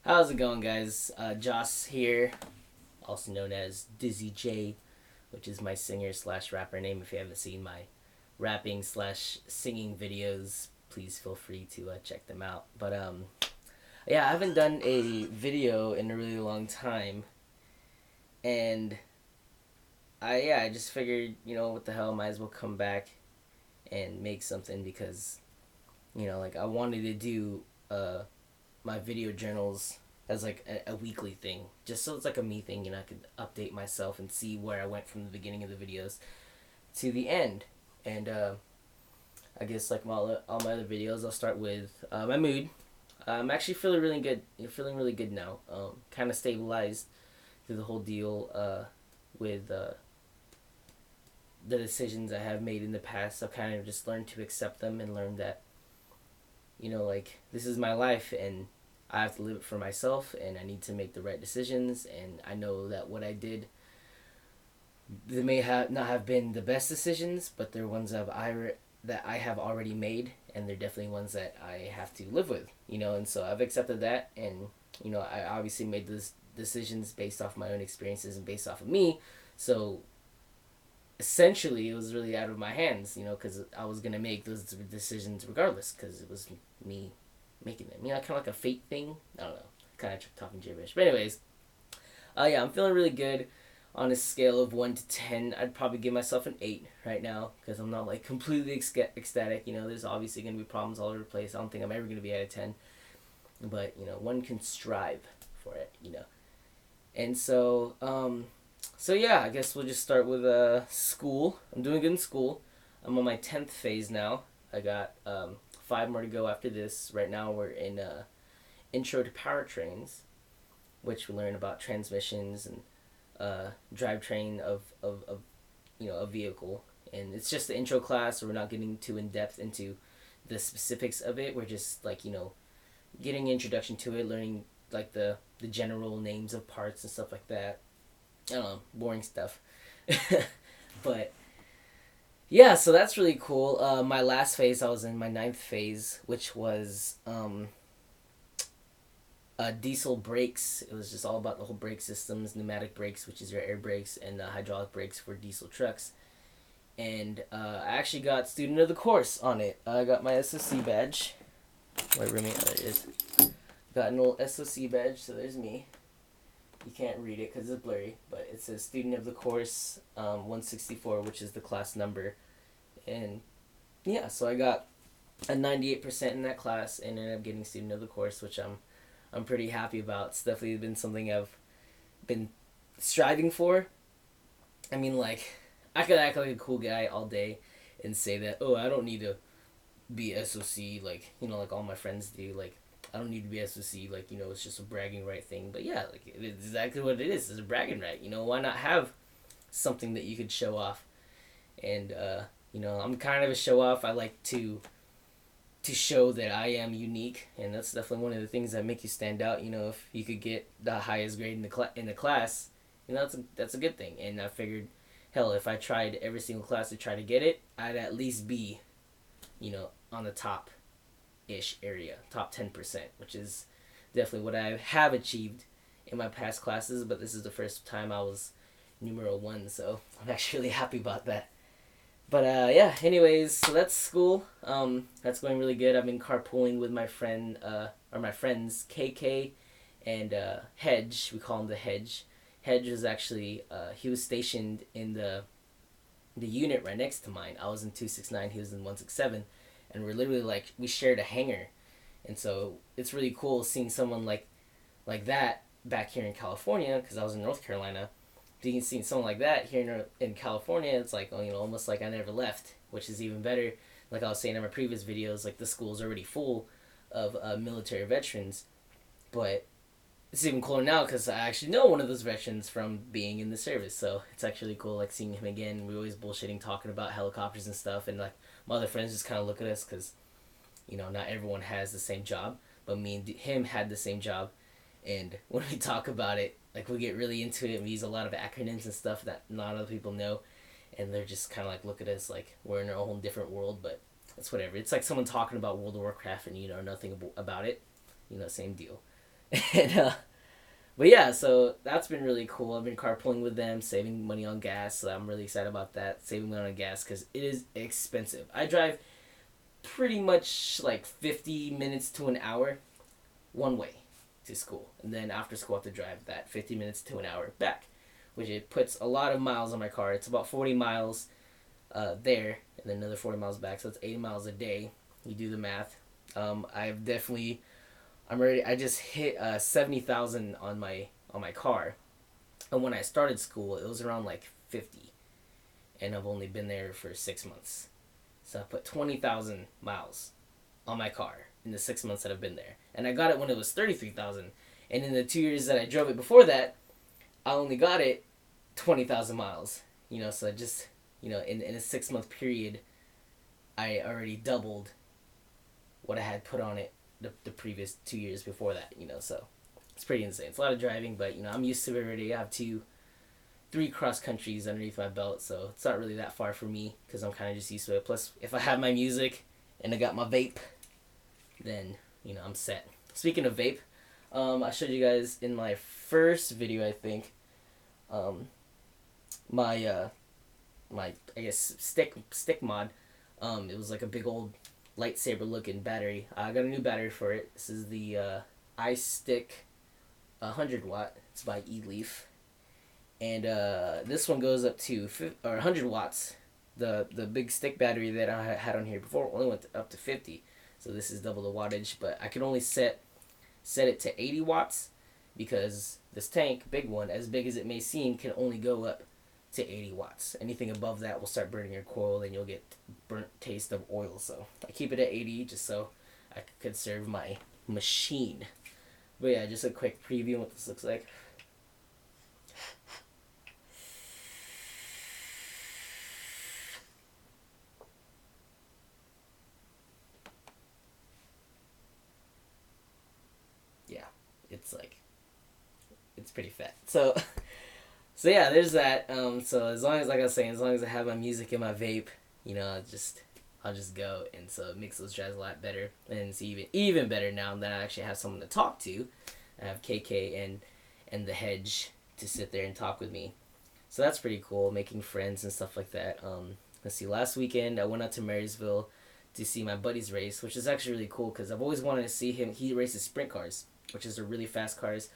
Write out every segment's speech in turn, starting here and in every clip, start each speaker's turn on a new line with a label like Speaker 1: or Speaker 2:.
Speaker 1: How's it going, guys? Joss here, also known as DizZieJay, which is my singer slash rapper name. If you haven't seen my rapping slash singing videos, please feel free to check them out. Yeah, I haven't done a video in a really long time, and I just figured, what the hell, might as well come back and make something because, I wanted to do my video journals as like a weekly thing, just so it's like a me thing, I could update myself and see where I went from the beginning of the videos to the end. And I guess like all my other videos, I'll start with my mood. I'm actually feeling really good. Feeling really good now. Kind of stabilized through the whole deal with the decisions I have made in the past. I've kind of just learned to accept them and learn that, like, this is my life and I have to live it for myself, and I need to make the right decisions. And I know that what I did, they may not have been the best decisions, but they're ones that I have already made, and they're definitely ones that I have to live with. And so I've accepted that, and I obviously made those decisions based off my own experiences and based off of me. So essentially, it was really out of my hands, because I was gonna make those decisions regardless, because it was me making them. Kind of like a fate thing. I don't know. Kind of talking gibberish. But anyways, yeah, I'm feeling really good. On a scale of 1 to 10, I'd probably give myself an 8 right now, because I'm not like completely ecstatic. There's obviously going to be problems all over the place. I don't think I'm ever going to be at a 10. But, one can strive for it. And so yeah, I guess we'll just start with school. I'm doing good in school. I'm on my 10th phase now. I got 5 more to go after this. Right now we're in Intro to Powertrains, which we learn about transmissions and drivetrain of a vehicle. And it's just the intro class, so we're not getting too in depth into the specifics of it. We're just like, getting introduction to it, learning like the general names of parts and stuff like that. I don't know, boring stuff. But yeah, so that's really cool. My last phase, I was in my 9th phase, which was diesel brakes. It was just all about the whole brake systems, pneumatic brakes, which is your air brakes, and hydraulic brakes for diesel trucks. And I actually got student of the course on it. I got my SOC badge. Wait, there it is. Got an old SOC badge, so there's me. You can't read it because it's blurry, but it says student of the course 164, which is the class number. And yeah, so I got a 98% in that class and ended up getting student of the course, which I'm pretty happy about. It's definitely been something I've been striving for. I mean, like, I could act like a cool guy all day and say that, oh, I don't need to be SOC, like, like all my friends do. Like, I don't need to be SOC, like, it's just a bragging right thing. But yeah, like, it's exactly what it is. It's a bragging right. Why not have something that you could show off? And, I'm kind of a show off. I like to show that I am unique, and that's definitely one of the things that make you stand out. If you could get the highest grade in the class, that's a good thing. And I figured, hell, if I tried every single class to try to get it, I'd at least be, on the top ish area, top 10%, which is definitely what I have achieved in my past classes. But this is the first time I was numero 1, so I'm actually really happy about that. But yeah, anyways, so that's school. That's going really good. I've been carpooling with my friend, or my friends KK and Hedge. We call him the Hedge. Hedge was actually, he was stationed in the unit right next to mine. I was in 269, he was in 167, and we're literally like, we shared a hangar. And so it's really cool seeing someone like that back here in California, because I was in North Carolina. Being seeing someone like that here in California, it's like, almost like I never left, which is even better. Like I was saying in my previous videos, like the school's already full of military veterans, but it's even cooler now because I actually know one of those veterans from being in the service. So it's actually cool, like seeing him again. We always bullshitting, talking about helicopters and stuff, and like my other friends just kind of look at us because, not everyone has the same job, but me and him had the same job, and when we talk about it, like, we get really into it, and we use a lot of acronyms and stuff that not other people know, and they're just kind of like, look at us like we're in our own different world, but it's whatever. It's like someone talking about World of Warcraft and you know nothing about it, same deal. And but yeah, so that's been really cool. I've been carpooling with them, saving money on gas. So I'm really excited about that, saving money on gas because it is expensive. I drive pretty much like 50 minutes to an hour one way to school, and then after school I have to drive that 50 minutes to an hour back, which it puts a lot of miles on my car. It's about 40 miles there, and then another 40 miles back, so it's 80 miles a day. You do the math. I've definitely I'm ready. I just hit 70,000 on my car, and when I started school, it was around like 50, and I've only been there for 6 months. So I put 20,000 miles on my car in the 6 months that I've been there, and I got it when it was 33,000, and in the 2 years that I drove it before that, I only got it 20,000 miles. So just in a 6 month period, I already doubled what I had put on it the previous 2 years before that. So it's pretty insane. It's a lot of driving, but I'm used to it already. I have three cross countries underneath my belt, so it's not really that far for me because I'm kind of just used to it. Plus, if I have my music and I got my vape, then I'm set. Speaking of vape, I showed you guys in my first video, I think, my my I guess stick mod. It was like a big old lightsaber looking battery. I got a new battery for it. This is the iStick 100 watt. It's by eLeaf, and this one goes up to 100 watts. The big stick battery that I had on here before only went up to 50, so this is double the wattage. But I could only set it to 80 watts because this tank, big one, as big as it may seem, can only go up to 80 watts. Anything above that will start burning your coil and you'll get burnt taste of oil. So I keep it at 80 just so I can conserve my machine. But yeah, just a quick preview of what this looks like. Yeah, it's pretty fat. So yeah, there's that. So as long as, like I was saying, as long as I have my music in my vape, I'll just go, and so it makes those drives a lot better, and it's even better now that I actually have someone to talk to. I have KK and the Hedge to sit there and talk with me, so that's pretty cool, making friends and stuff like that. Let's see. Last weekend I went out to Marysville to see my buddy's race, which is actually really cool because I've always wanted to see him. He races sprint cars, which is the really fast cars.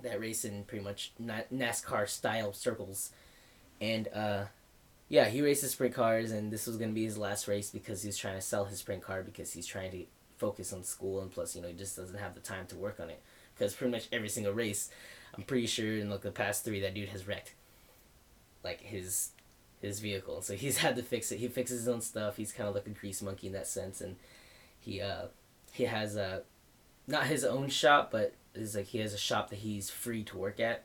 Speaker 1: That race in pretty much NASCAR style circles, and yeah, he races sprint cars, and this was gonna be his last race because he's trying to sell his sprint car because he's trying to focus on school, and plus he just doesn't have the time to work on it because pretty much every single race, I'm pretty sure in like the past three, that dude has wrecked like his vehicle, so he's had to fix it. He fixes his own stuff. He's kind of like a grease monkey in that sense, and he has a not his own shop, but is like he has a shop that he's free to work at.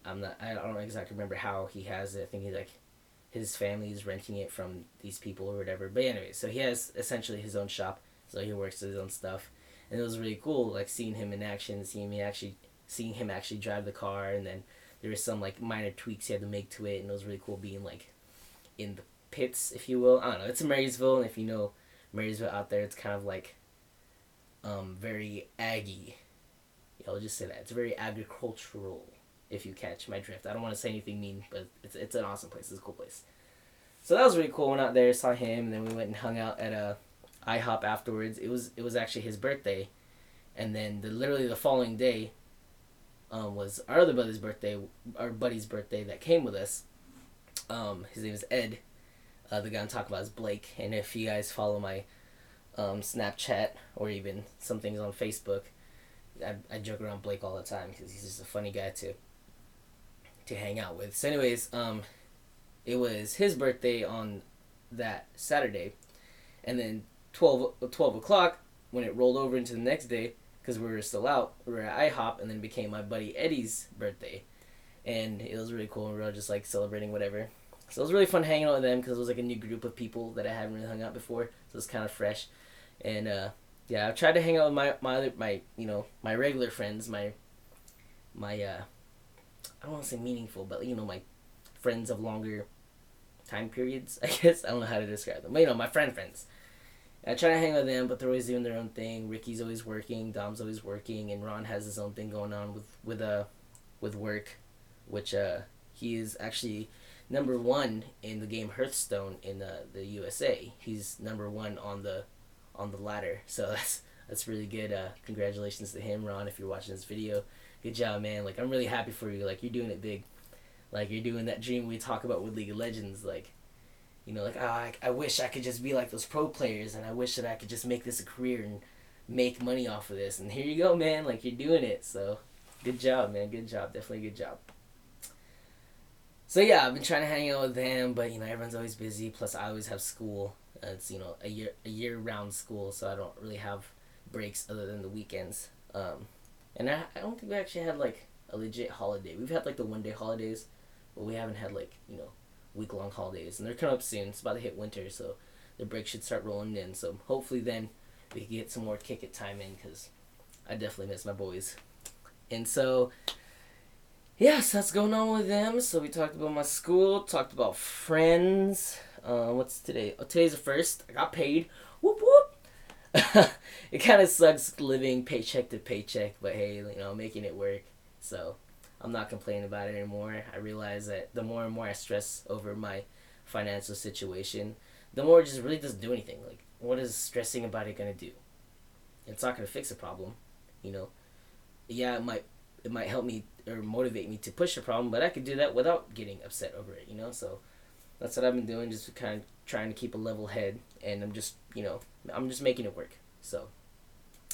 Speaker 1: I don't exactly remember how he has it. I think he's like his family is renting it from these people or whatever. But anyway, so he has essentially his own shop, so he works his own stuff, and it was really cool like seeing him in action, seeing him actually drive the car, and then there was some like minor tweaks he had to make to it, and it was really cool being like in the pits, if you will. I don't know. It's in Marysville, and if you know Marysville out there, it's kind of like very aggy. Yeah, I'll just say that it's very agricultural. If you catch my drift, I don't want to say anything mean, but it's an awesome place. It's a cool place. So that was really cool. Went out there, saw him, and then we went and hung out at a IHOP afterwards. It was actually his birthday, and then literally the following day, was our other buddy's birthday. Our buddy's birthday that came with us. His name is Ed. The guy I'm talking about is Blake. And if you guys follow my Snapchat or even some things on Facebook, I joke around Blake all the time because he's just a funny guy to hang out with. So anyways, it was his birthday on that Saturday, and then 12 o'clock when it rolled over into the next day, because we were still out, we were at IHOP, and then it became my buddy Eddie's birthday, and it was really cool, and we were all just like celebrating whatever. So it was really fun hanging out with them because it was like a new group of people that I haven't really hung out before, so it was kind of fresh. And yeah, I've tried to hang out with my regular friends, my I don't want to say meaningful, but my friends of longer time periods, I guess. I don't know how to describe them, but my friends. I try to hang with them, but they're always doing their own thing. Ricky's always working, Dom's always working, and Ron has his own thing going on with work, which he is actually number one in the game Hearthstone in the USA. He's number one on the ladder, so that's really good. Congratulations to him, Ron, if you're watching this video. Good job, man. Like, I'm really happy for you. Like, you're doing it big. Like, you're doing that dream we talk about with League of Legends. Like, you know, like, oh, I wish I could just be like those pro players, and I wish that I could just make this a career and make money off of this. And here you go, man. Like, you're doing it. So, good job, man. Good job. Definitely good job. So yeah, I've been trying to hang out with them, but you know, everyone's always busy. Plus, I always have school. It's, you know, a year round school, so I don't really have breaks other than the weekends. And I don't think we actually had like a legit holiday. We've had like the 1 day holidays, but we haven't had like, you know, week long holidays. And they're coming up soon. It's about to hit winter, so the break should start rolling in. So hopefully then we can get some more kick it time in, because I definitely miss my boys. And so yeah, so that's going on with them. So we talked about my school, talked about friends. What's today? Oh, today's the 1st. I got paid. Whoop whoop. It kind of sucks living paycheck to paycheck, but hey, you know, making it work. So I'm not complaining about it anymore. I realize that the more and more I stress over my financial situation, the more it just really doesn't do anything. Like, what is stressing about it gonna do? It's not gonna fix a problem, you know. Yeah, it might help me or motivate me to push a problem, but I could do that without getting upset over it, you know. So that's what I've been doing, just kind of trying to keep a level head, and I'm just, you know, I'm just making it work. So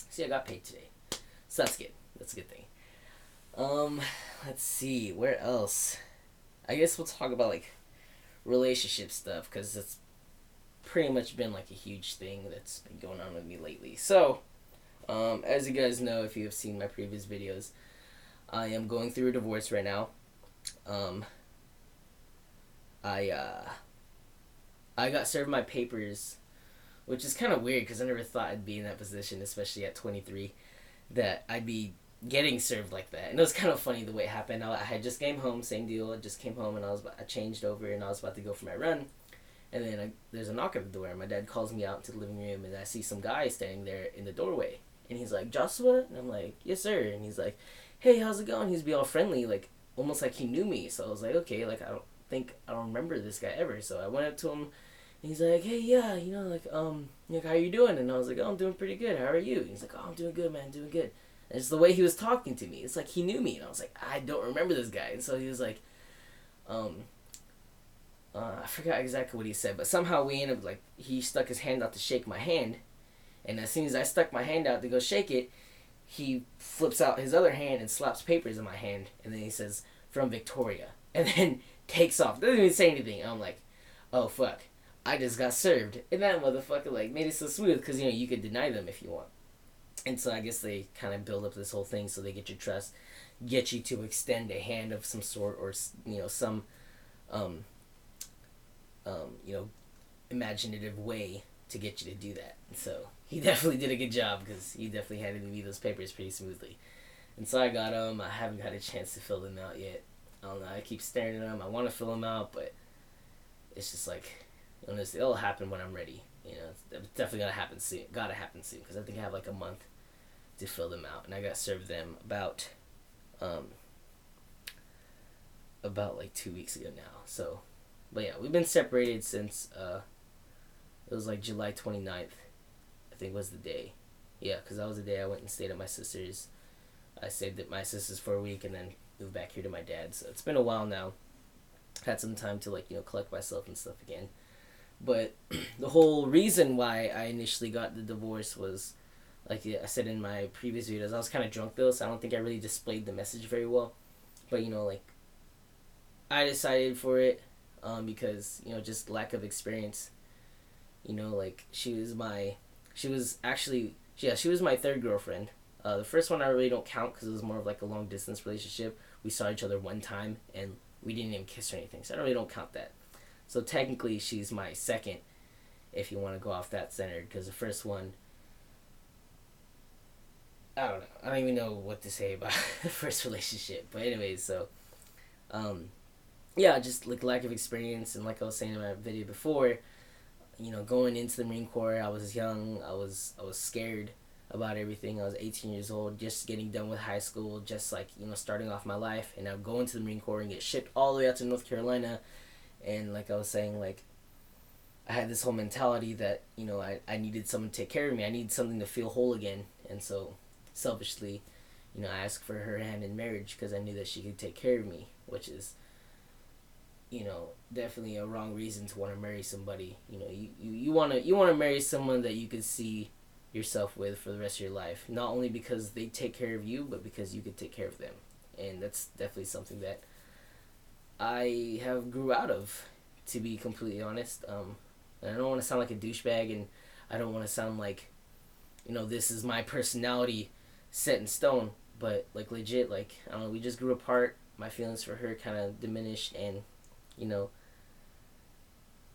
Speaker 1: see, I got paid today, so that's good. That's a good thing. Let's see, where else? I guess we'll talk about like relationship stuff, because it's pretty much been like a huge thing that's been going on with me lately. So as you guys know, if you have seen my previous videos, I am going through a divorce right now. I got served my papers, which is kind of weird because I never thought I'd be in that position, especially at 23, that I'd be getting served like that. And it was kind of funny the way it happened. I had just came home, same deal. I just came home and I changed over and I was about to go for my run. And then there's a knock at the door, and my dad calls me out into the living room, and I see some guy standing there in the doorway. And he's like, "Joshua?" And I'm like, "Yes, sir." And he's like, "Hey, how's it going?" He's being all friendly, like almost like he knew me. So I was like, okay, like I don't remember this guy ever. So I went up to him, and he's like, "Hey, yeah, you know, like how you doing?" And I was like, "Oh, I'm doing pretty good. How are you?" And he's like, "Oh, I'm doing good, man, doing good." And it's the way he was talking to me. It's like he knew me, and I was like, I don't remember this guy. And so he was like, I forgot exactly what he said, but somehow we ended up like he stuck his hand out to shake my hand, and as soon as I stuck my hand out to go shake it, he flips out his other hand and slaps papers in my hand, and then he says, "From Victoria," and then takes off. Doesn't even say anything. I'm like, oh fuck, I just got served. And that motherfucker like made it so smooth, because you know you could deny them if you want. And so I guess they kind of build up this whole thing so they get your trust, get you to extend a hand of some sort, or you know some, you know, imaginative way to get you to do that. And so he definitely did a good job, because he definitely handed me those papers pretty smoothly. And so I got them. I haven't had a chance to fill them out yet. I don't know. I keep staring at them. I want to fill them out, but it's just like, you know, it'll happen when I'm ready. You know, it's definitely gonna happen soon. Gotta happen soon, because I think I have like a month to fill them out, and I got served them about like 2 weeks ago now. So, but yeah, we've been separated since it was like July 29th, I think was the day. Yeah, because that was the day I went and stayed at my sister's. I stayed at my sister's for a week and then moved back here to my dad's. So it's been a while now. Had some time to like, you know, collect myself and stuff again. But the whole reason why I initially got the divorce was, like I said in my previous videos, I was kind of drunk though, so I don't think I really displayed the message very well. But, you know, like, I decided for it because, you know, just lack of experience. You know, like, she was my third girlfriend. The first one I really don't count because it was more of like a long distance relationship. We saw each other one time and we didn't even kiss or anything, so I really don't count that. So technically she's my second, if you want to go off that standard, because the first one, I don't know. I don't even know what to say about the first relationship. But anyways, so yeah, just like lack of experience, and like I was saying in my video before, going into the Marine Corps, I was young. I was scared about everything. I was 18 years old, just getting done with high school, just like starting off my life, and I'm going to the Marine Corps and get shipped all the way out to North Carolina. And like I was saying, like I had this whole mentality that I needed someone to take care of me. I needed something to feel whole again, and so selfishly, I asked for her hand in marriage because I knew that she could take care of me, which is definitely a wrong reason to want to marry somebody. You want to marry someone that you could see yourself with for the rest of your life, not only because they take care of you, but because you could take care of them. And that's definitely something that I have grew out of, to be completely honest. And I don't want to sound like a douchebag, and I don't want to sound like this is my personality set in stone, but like legit, like I don't know, we just grew apart. My feelings for her kind of diminished, and you know,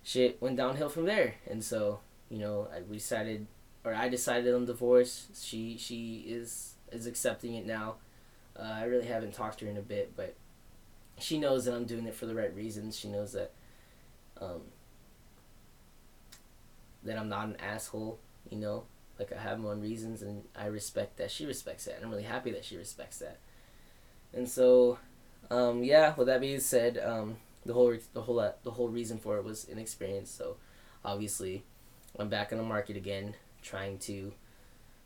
Speaker 1: shit went downhill from there. And so, I decided on divorce. She is accepting it now. I really haven't talked to her in a bit, but she knows that I'm doing it for the right reasons. She knows that that I'm not an asshole. Like I have my own reasons, and I respect that. She respects that, and I'm really happy that she respects that. And so, yeah. With that being said, the whole reason for it was inexperience. So, obviously, I'm back on the market again, trying to,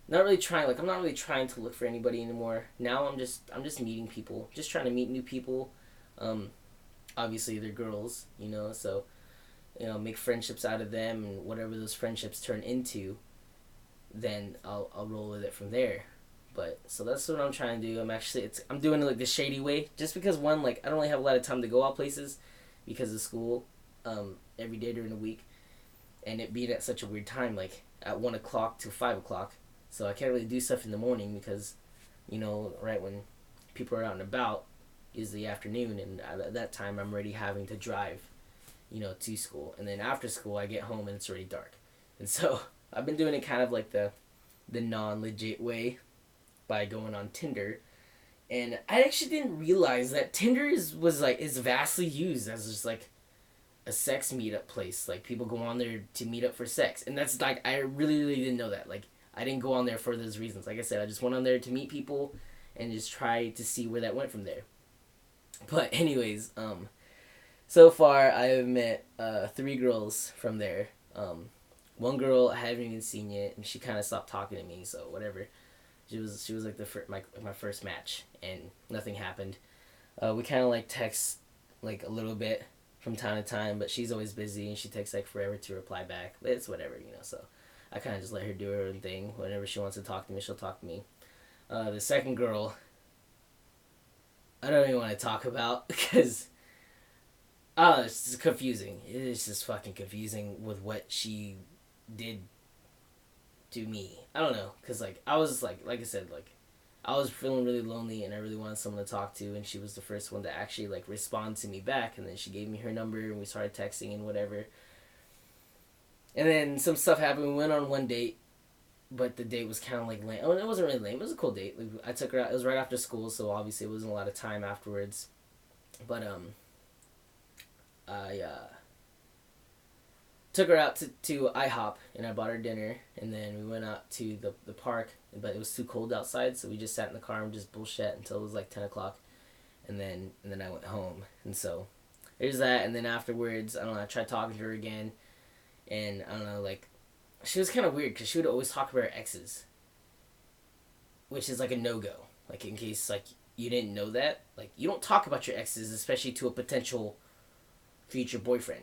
Speaker 1: not really trying. Like I'm not really trying to look for anybody anymore. Now I'm just meeting people, just trying to meet new people. Obviously they're girls, so make friendships out of them, and whatever those friendships turn into, then I'll roll with it from there. But so that's what I'm trying to do. I'm doing it like the shady way, just because one, like I don't really have a lot of time to go out places because of school, every day during the week, and it being at such a weird time, like at 1 o'clock to 5 o'clock. So I can't really do stuff in the morning because, right when people are out and about is the afternoon, and at that time I'm already having to drive, to school, and then after school I get home and it's already dark, and so I've been doing it kind of like the non-legit way by going on Tinder. And I actually didn't realize that Tinder is vastly used as just like a sex meetup place. Like people go on there to meet up for sex, and that's like I really really didn't know that. Like I didn't go on there for those reasons. Like I said, I just went on there to meet people and just try to see where that went from there. But anyways, so far I have met 3 girls from there. One girl I haven't even seen yet, and she kind of stopped talking to me. So whatever. She was like my first match, and nothing happened. We kind of like text like a little bit from time to time, but she's always busy and she takes like forever to reply back. But it's whatever, So I kind of just let her do her own thing. Whenever she wants to talk to me, she'll talk to me. The second girl, I don't even want to talk about because it's just confusing. It's just fucking confusing with what she did to me. I don't know, because like I was like I said, like I was feeling really lonely and I really wanted someone to talk to, and she was the first one to actually like respond to me back, and then she gave me her number and we started texting and whatever. And then some stuff happened. We went on one date, but the date was kind of like lame. Oh, it wasn't really lame. It was a cool date. Like, I took her out. It was right after school, so obviously it wasn't a lot of time afterwards. But I took her out to IHOP, and I bought her dinner, and then we went out to the park, but it was too cold outside, so we just sat in the car and just bullshit until it was like 10 o'clock, and then I went home. And so there's that. And then afterwards, I don't know, I tried talking to her again, and I don't know, like she was kind of weird because she would always talk about her exes, which is like a no-go. Like, in case like you didn't know that, like you don't talk about your exes, especially to a potential future boyfriend.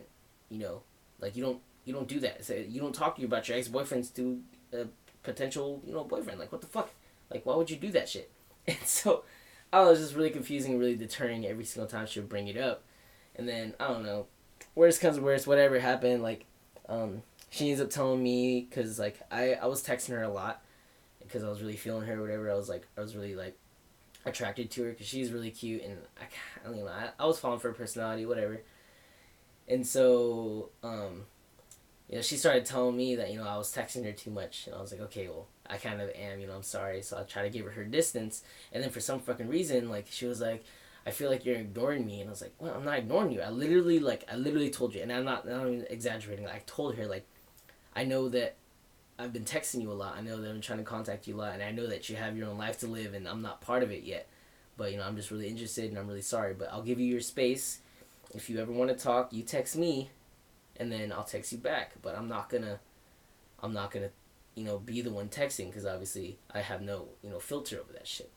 Speaker 1: Like you don't do that. So you don't talk about your ex-boyfriends to a potential boyfriend. Like, what the fuck? Like, why would you do that shit? And so I was just really confusing, really deterring every single time she would bring it up. And then I don't know, worst comes to worst, whatever happened, like she ends up telling me, because like I was texting her a lot because I was really feeling her or whatever. I was really like attracted to her because she's really cute, and I was falling for her personality, whatever. And so she started telling me that I was texting her too much, and I was like, okay, well, I kind of am, I'm sorry. So I tried to give her distance, and then for some fucking reason, like, she was like, I feel like you're ignoring me. And I was like, well, I'm not ignoring you. I literally told you, and I'm not even exaggerating. Like, I told her, like, I know that I've been texting you a lot. I know that I'm trying to contact you a lot, and I know that you have your own life to live, and I'm not part of it yet. But I'm just really interested, and I'm really sorry. But I'll give you your space. If you ever want to talk, you text me, and then I'll text you back. But I'm not gonna, be the one texting because obviously I have no, filter over that shit.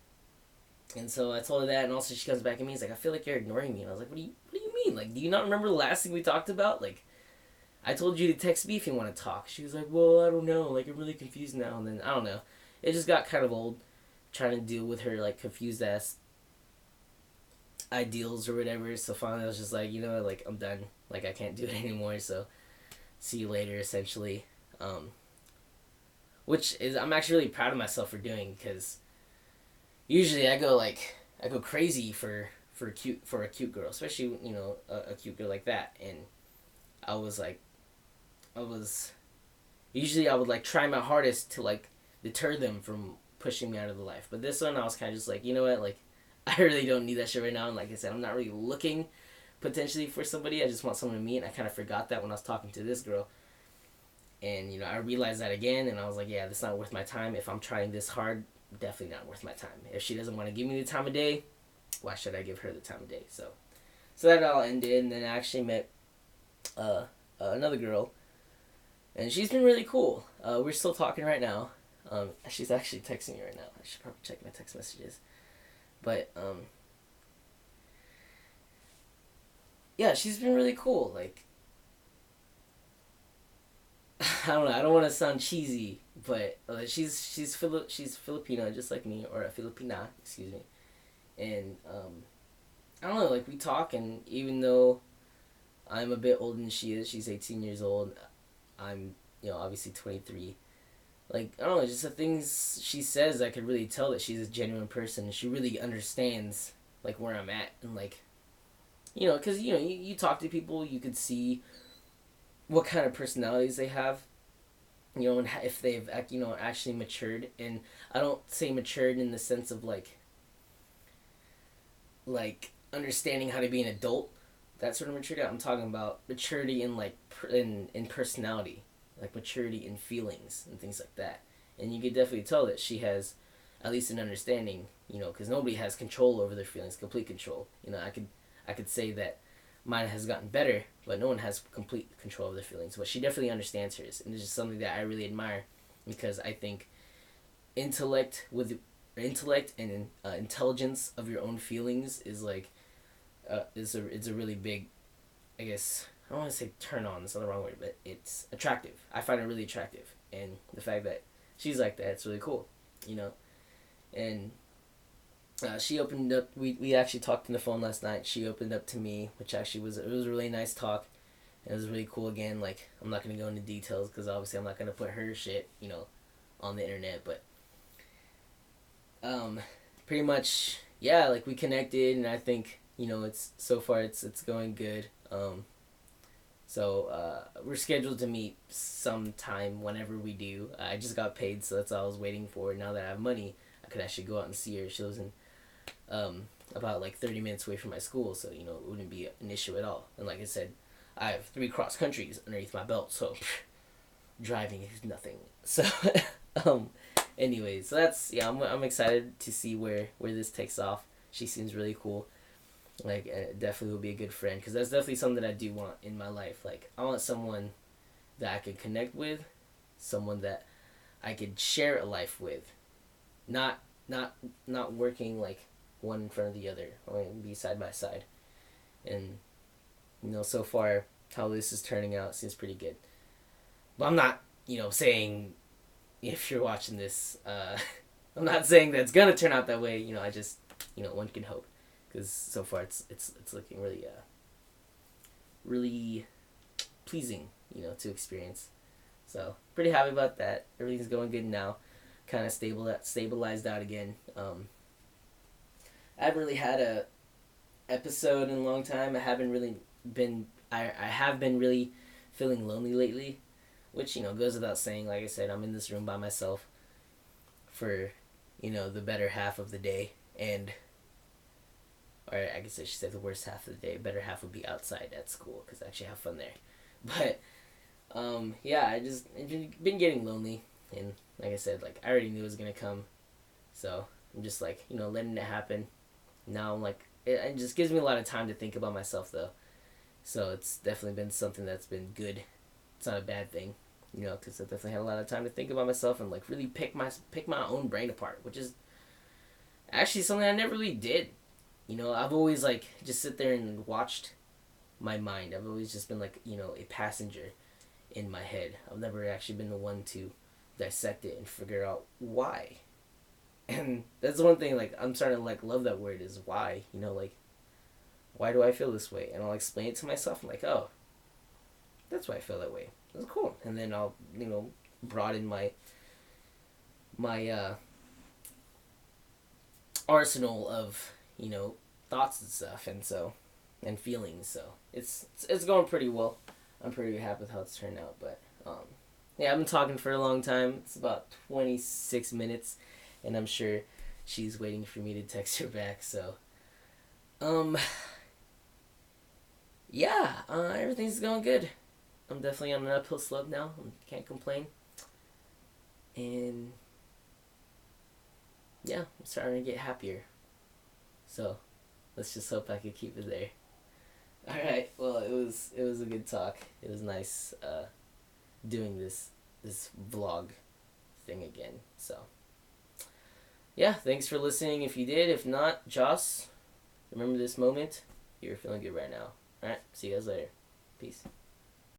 Speaker 1: And so I told her that, and also she comes back at me. He's like, I feel like you're ignoring me. And I was like, what do you mean? Like, do you not remember the last thing we talked about? Like, I told you to text me if you want to talk. She was like, well, I don't know. Like, I'm really confused now. And then, I don't know. It just got kind of old trying to deal with her, like, confused ass ideals or whatever. So finally I was just like, like, I'm done. Like, I can't do it anymore. So, see you later, essentially. Which is, I'm actually really proud of myself for doing because usually I go crazy for a cute girl, especially, a cute girl like that. And I was like, usually I would like try my hardest to like deter them from pushing me out of the life. But this one I was kind of just like, you know what, like I really don't need that shit right now. And like I said, I'm not really looking potentially for somebody. I just want someone to meet. And I kind of forgot that when I was talking to this girl. And I realized that again, and I was like, yeah, this is not worth my time. If I'm trying this hard, definitely not worth my time. If she doesn't want to give me the time of day, why should I give her the time of day? So that all ended, and then I actually met another girl, and she's been really cool. We're still talking right now. She's actually texting me right now. I should probably check my text messages. But yeah, she's been really cool. Like, I don't know. I don't want to sound cheesy, but she's Filipino, just like me, or a Filipina, excuse me. And I don't know. Like, we talk, and even though I'm a bit older than she is, she's 18 years old. I'm obviously 23. Like, I don't know, just the things she says, I could really tell that she's a genuine person. And she really understands like where I'm at, and like, because you talk to people, you could see what kind of personalities they have, and if they've actually matured. And I don't say matured in the sense of like understanding how to be an adult, that sort of maturity. I'm talking about maturity in like in personality, like maturity in feelings and things like that. And you could definitely tell that she has at least an understanding, because nobody has control over their feelings, complete control. I could say that mine has gotten better, but no one has complete control of their feelings. But she definitely understands hers, and it's just something that I really admire, because I think intellect and intelligence of your own feelings is like it's a really big, I guess I don't want to say turn on. That's not the wrong word, but it's attractive. I find it really attractive, and the fact that she's like that, it's really cool, And she opened up. We actually talked on the phone last night. She opened up to me, which actually was a really nice talk. It was really cool. Again, like, I'm not gonna go into details because obviously I'm not gonna put her shit, on the internet. But pretty much, yeah. Like, we connected, and I think it's so far it's going good. So we're scheduled to meet sometime whenever we do. I just got paid, so that's all I was waiting for. Now that I have money, I could actually go out and see her. She lives in about like 30 minutes away from my school, so it wouldn't be an issue at all. And like I said, I have 3 cross countries underneath my belt, so driving is nothing. So anyways, so that's, yeah, I'm excited to see where this takes off. She seems really cool. Like, definitely will be a good friend, because that's definitely something that I do want in my life. Like, I want someone that I could connect with, someone that I could share a life with, not working like one in front of the other. I want to be side by side. And so far how this is turning out seems pretty good. But I'm not saying, if you're watching this, I'm not saying that it's gonna turn out that way. I just one can hope, because so far it's looking really really pleasing to experience. So pretty happy about that. Everything's going good now. Kind of stabilized out again. I haven't really had a episode in a long time. I haven't really been. I have been really feeling lonely lately, which goes without saying. Like I said, I'm in this room by myself for the better half of the day, or I guess I should say the worst half of the day. Better half would be outside at school, because I actually have fun there. But Yeah, I've been getting lonely, and like I said, like I already knew it was gonna come, so I'm just like letting it happen. Now I'm like it just gives me a lot of time to think about myself though, so it's definitely been something that's been good. It's not a bad thing, because I definitely had a lot of time to think about myself and like really pick my own brain apart, which is actually something I never really did. I've always like just sit there and watched my mind. I've always just been like a passenger in my head. I've never actually been the one to dissect it and figure out why. And that's one thing like I'm starting to like love that word is why. Like why do I feel this way? And I'll explain it to myself. I'm like, oh, that's why I feel that way. That's cool. And then I'll broaden my arsenal of thoughts and stuff, and feelings. So it's going pretty well. I'm pretty happy with how it's turned out. But yeah, I've been talking for a long time. It's about 26 minutes, and I'm sure she's waiting for me to text her back. So um yeah, everything's going good. I'm definitely on an uphill slope now. Can't complain. And yeah, I'm starting to get happier. So let's just hope I could keep it there. All right. Well, it was a good talk. It was nice doing this vlog thing again. So yeah, thanks for listening. If you did, if not, Joss, remember this moment. You're feeling good right now. All right. See you guys later. Peace.